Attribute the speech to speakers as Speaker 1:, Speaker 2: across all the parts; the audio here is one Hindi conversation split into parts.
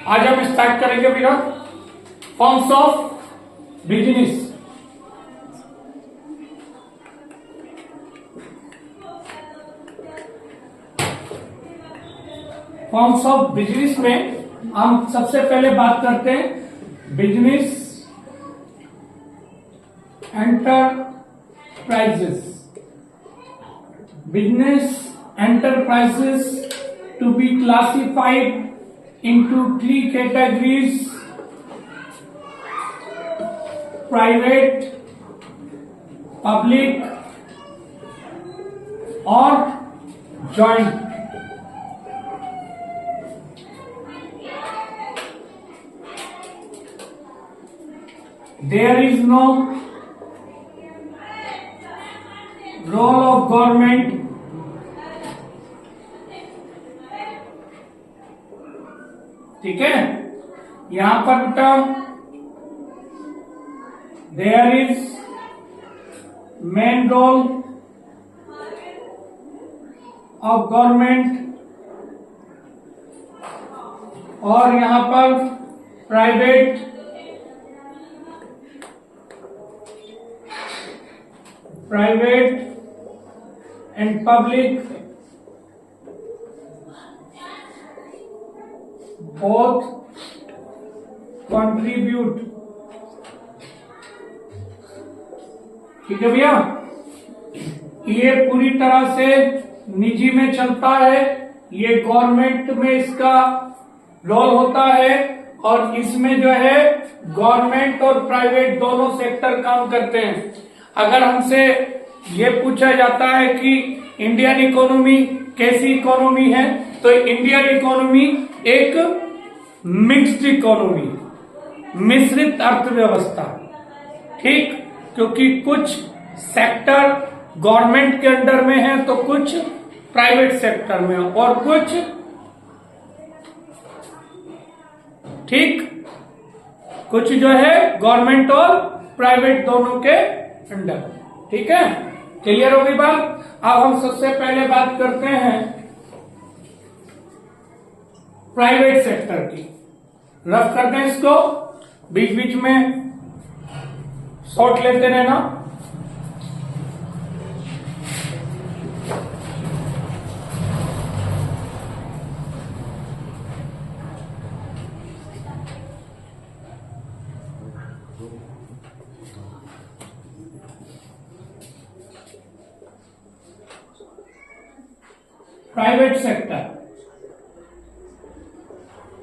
Speaker 1: आज हम स्टार्ट करेंगे बेटा forms of business. Forms of business में हम सबसे पहले बात करते हैं business enterprises. Business enterprises to be classified into three categories: private, public or joint। There is no role of government ठीक है। यहां पर बेटा there is main role of government और यहां पर private and public both contribute। ठीक है भैया, ये पूरी तरह से निजी में चलता है, ये गवर्नमेंट में इसका रोल होता है और इसमें जो है गवर्नमेंट और प्राइवेट दोनों सेक्टर काम करते हैं। अगर हमसे ये पूछा जाता है कि इंडियन इकोनॉमी कैसी इकोनॉमी है, तो इंडियन इकोनॉमी एक मिक्स्ड इकोनॉमी, मिश्रित अर्थव्यवस्था। ठीक, क्योंकि कुछ सेक्टर गवर्नमेंट के अंडर में है तो कुछ प्राइवेट सेक्टर में और कुछ ठीक कुछ जो है गवर्नमेंट और प्राइवेट दोनों के अंडर। ठीक है, क्लियर हो गई बात। अब हम सबसे पहले बात करते हैं प्राइवेट सेक्टर की। रफ करते हैं इसको, बीच बीच में शॉर्ट लेते रहना। प्राइवेट सेक्टर,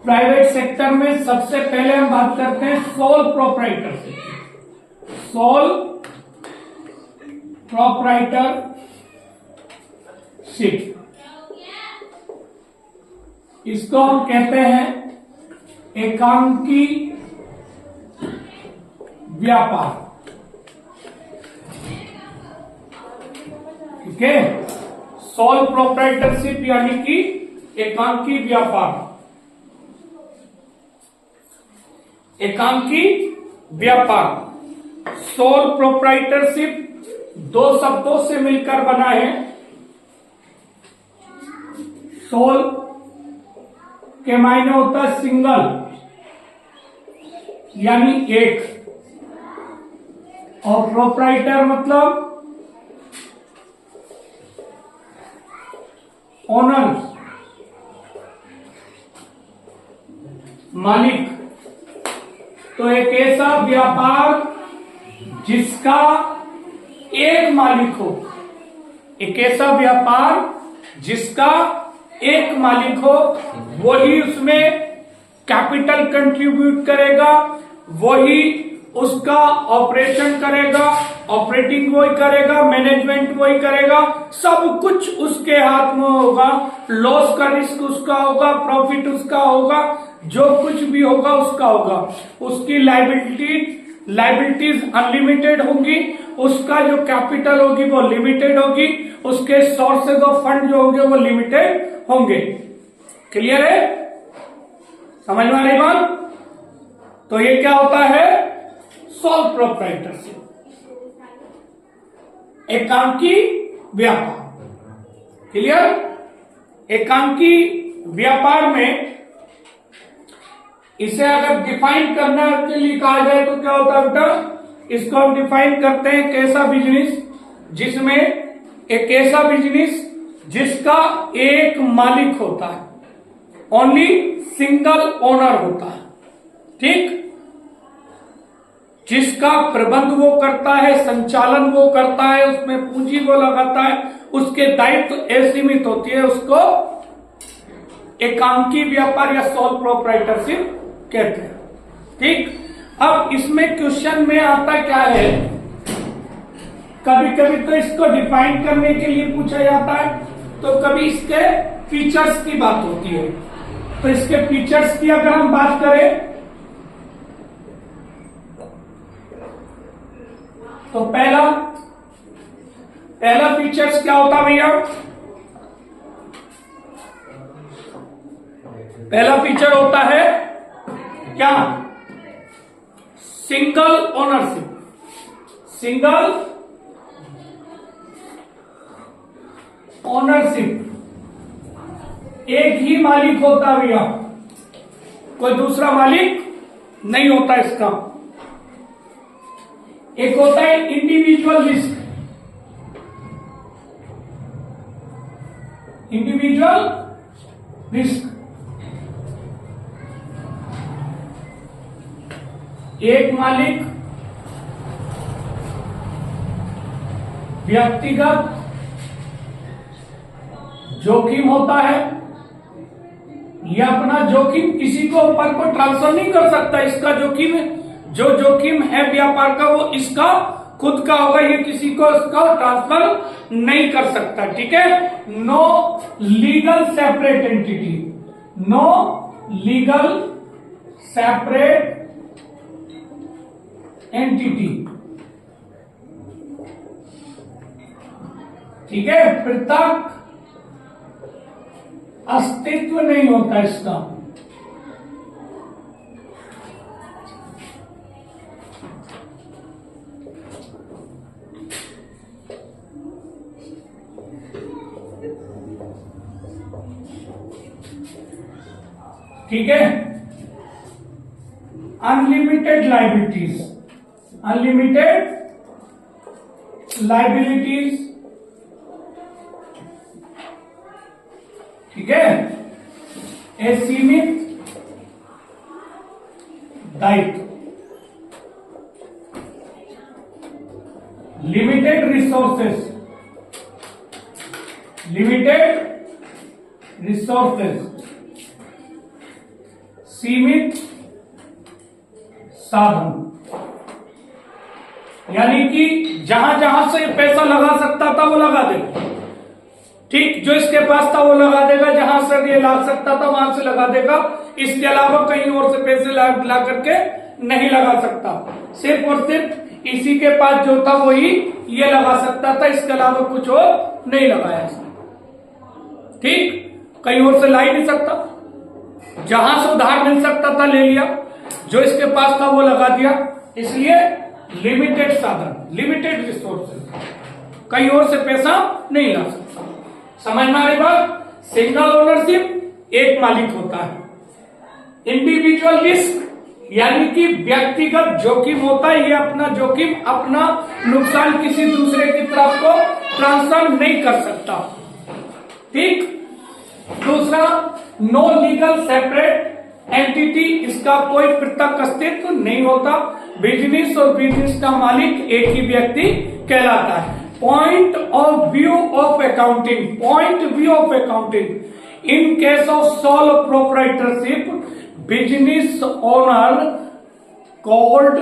Speaker 1: प्राइवेट सेक्टर में सबसे पहले हम बात करते हैं सोल प्रोप्राइटरशिप। सोल प्रोप्राइटरशिप, इसको हम कहते हैं एकांकी व्यापार। ठीक है, सोल प्रोप्राइटरशिप यानी कि एकांकी व्यापार। एकांकी व्यापार, सोल प्रोप्राइटरशिप दो शब्दों से मिलकर बना है। सोल के मायने होता है सिंगल यानी एक, और प्रोप्राइटर मतलब ओनर, मालिक। तो एक ऐसा व्यापार जिसका एक मालिक हो, एक ऐसा व्यापार जिसका एक मालिक हो, वही उसमें कैपिटल कंट्रीब्यूट करेगा, वही उसका ऑपरेशन करेगा, ऑपरेटिंग वही करेगा, मैनेजमेंट वही करेगा, सब कुछ उसके हाथ में होगा। लॉस का रिस्क उसका होगा, प्रॉफिट उसका होगा, जो कुछ भी होगा उसका होगा। उसकी लाइबिलिटीज अनलिमिटेड होंगी, उसका जो कैपिटल होगी वो लिमिटेड होगी, उसके सोर्सेज ऑफ फंड जो होंगे वो लिमिटेड होंगे। क्लियर है, समझ में आ रही बात। तो ये क्या होता है, सोल प्रोप्राइटरशिप, एकांकी व्यापार। क्लियर, एकांकी व्यापार में इसे अगर डिफाइन करना के लिए कहा जाए तो क्या होता है बेटा, इसको हम डिफाइन करते हैं कैसा बिजनेस जिसमें एक ऐसा बिजनेस जिसका एक मालिक होता है, ओनली सिंगल ओनर होता है, ठीक, जिसका प्रबंध वो करता है, संचालन वो करता है, उसमें पूंजी वो लगाता है, उसके दायित्व असीमित होती है, उसको एकांकी व्यापार या सोल प्रोप्राइटरशिप कहते हैं, ठीक। अब इसमें क्वेश्चन में आता क्या है, कभी कभी तो इसको डिफाइन करने के लिए पूछा जाता है, तो कभी इसके फीचर्स की बात होती है। तो इसके फीचर्स की अगर हम बात करें तो पहला फीचर्स क्या होता है भैया, पहला फीचर होता है क्या, सिंगल ओनरशिप, सिंगल ओनरशिप, एक ही मालिक होता है भैया, कोई दूसरा मालिक नहीं होता इसका। एक होता है इंडिविजुअल रिस्क, इंडिविजुअल रिस्क, एक मालिक व्यक्तिगत जोखिम होता है, यह अपना जोखिम किसी को ऊपर को ट्रांसफर नहीं कर सकता, इसका जोखिम है, जो जोखिम है व्यापार का वो इसका खुद का होगा, ये किसी को इसका ट्रांसफर नहीं कर सकता, ठीक है। No legal separate entity, no legal separate entity, ठीक है, पृथक अस्तित्व नहीं होता इसका, ठीक है। अनलिमिटेड लाइबिलिटीज, अनलिमिटेड लाइबिलिटीज, ठीक है, असीमित दायित्व, लिमिटेड रिसोर्सेस, लिमिटेड रिसोर्सेस, सीमित साधन, यानी कि जहां जहां से पैसा लगा सकता था वो लगा देगा, ठीक, जो इसके पास था वो लगा देगा, जहां से ये ला सकता था वहां से लगा देगा, इसके अलावा कहीं और से पैसे ला करके नहीं लगा सकता, सिर्फ और सिर्फ इसी के पास जो था वही ये लगा सकता था, इसके अलावा कुछ और नहीं लगाया, ठीक, कहीं और से ला ही नहीं सकता, जहां से उधार मिल सकता था ले लिया, जो इसके पास था वो लगा दिया, इसलिए लिमिटेड साधन, लिमिटेड रिसोर्सेज, कहीं और से पैसा नहीं ला सकता। समझ में आ रही बात, सिंगल ओनरशिप, एक मालिक होता है, इंडिविजुअल रिस्क यानी कि व्यक्तिगत जोखिम होता है, ये अपना जोखिम, अपना नुकसान किसी दूसरे की तरफ को ट्रांसफर नहीं कर सकता, ठीक। दूसरा, नो लीगल सेपरेट एंटिटी, इसका कोई पृथक अस्तित्व नहीं होता, बिजनेस और बिजनेस का मालिक एक ही व्यक्ति कहलाता है। Point of view of accounting, point view of accounting, in case of sole proprietorship business owner called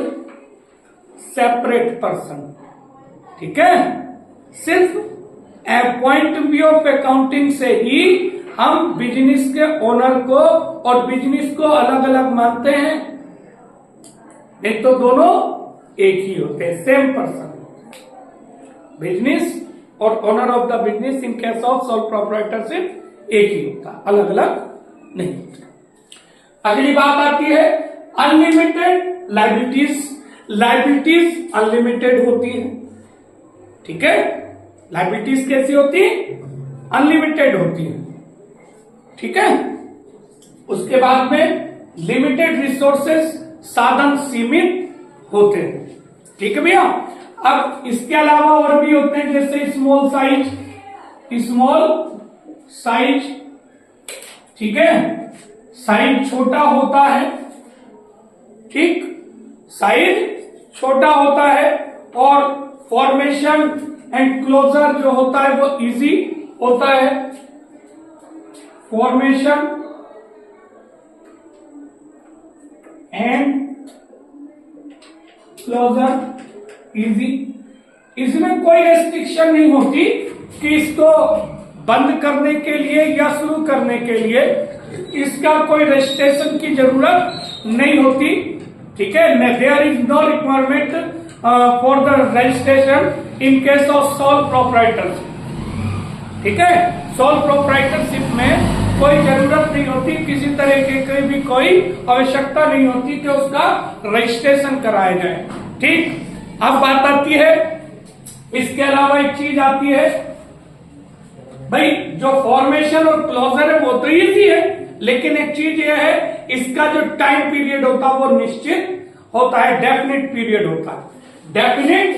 Speaker 1: separate person, ठीक है, सिर्फ पॉइंट व्यू ऑफ अकाउंटिंग से ही हम बिजनेस के ओनर को और बिजनेस को अलग अलग मानते हैं, नहीं तो दोनों एक ही होते हैं, सेम पर्सन, बिजनेस और owner of the business in case of sole proprietorship एक ही होता, अलग अलग नहीं होता। अगली बात आती है अनलिमिटेड लाइबिलिटीज, लाइबिलिटीज अनलिमिटेड होती है, ठीक है, लाइबिलिटीज कैसी होती है, अनलिमिटेड होती है, ठीक है। उसके बाद में लिमिटेड रिसोर्सेस, साधन सीमित होते हैं। ठीक है भैया। अब इसके अलावा और भी होते हैं, जैसे स्मॉल साइज, ठीक है, साइज छोटा होता है, ठीक, साइज छोटा होता है, और फॉर्मेशन एंड क्लोजर जो होता है वो इजी होता है, फॉर्मेशन एंड क्लोजर इजी। इसमें कोई रेस्ट्रिक्शन नहीं होती कि इसको बंद करने के लिए या शुरू करने के लिए इसका कोई रजिस्ट्रेशन की जरूरत नहीं होती। ठीक है, there is no requirement for the registration in case of sole proprietorship. ठीक है, सोल प्रोप्राइटरशिप में कोई जरूरत नहीं होती, किसी तरह की भी कोई आवश्यकता नहीं होती कि उसका रजिस्ट्रेशन कराया जाए। ठीक, अब बात आती है, इसके अलावा एक चीज आती है भाई, जो फॉर्मेशन और क्लोजर है वो तो इजी है, लेकिन एक चीज ये है, इसका जो टाइम पीरियड होता है वो निश्चित होता है, डेफिनेट पीरियड होता है, डेफिनेट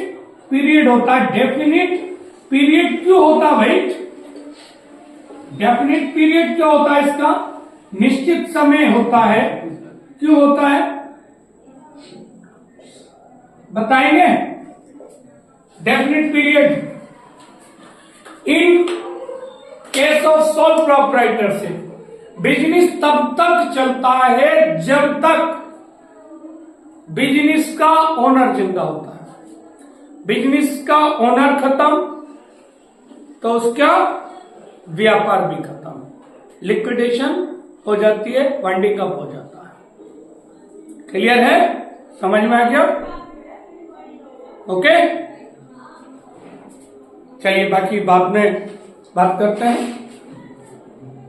Speaker 1: पीरियड होता है। डेफिनेट पीरियड क्यों होता है भाई? डेफिनेट पीरियड क्या होता है इसका? निश्चित समय होता है। क्यों होता है बताएंगे? Definite period in case of sole proprietorship, business तब तक चलता है जब तक बिजनेस का ओनर जिंदा होता है। बिजनेस का ओनर खत्म तो उसका व्यापार भी खत्म, लिक्विडेशन हो जाती है, वाइंडिंग अप हो जाता है। क्लियर है? समझ में आ गया? ओके, चलिए बाकी बाद में बात करते हैं।